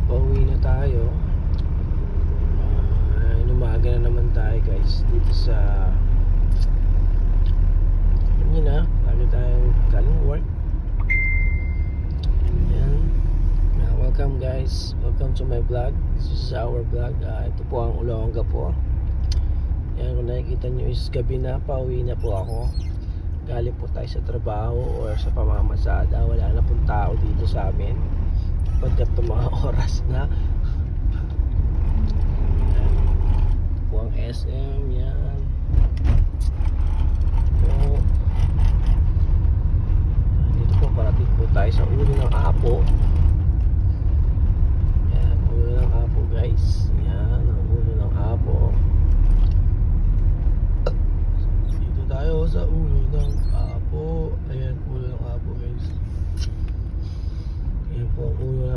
pauwi na tayo. Inumaga na naman tayo guys dito sa yun na, lagi tayong galing work. Ayan. Welcome guys, welcome to my vlog. This is our vlog. Ito po ang Olonga po. Ayan, kung nakikita nyo is gabi na, pauwi na po ako. Galing po tayo sa trabaho or sa pamamasada. Wala na pong tao dito sa amin pagkat mga oras na. Ayan. Ito po ang SM. Yan po. Dito po parating po tayo sa ulo ng Apo.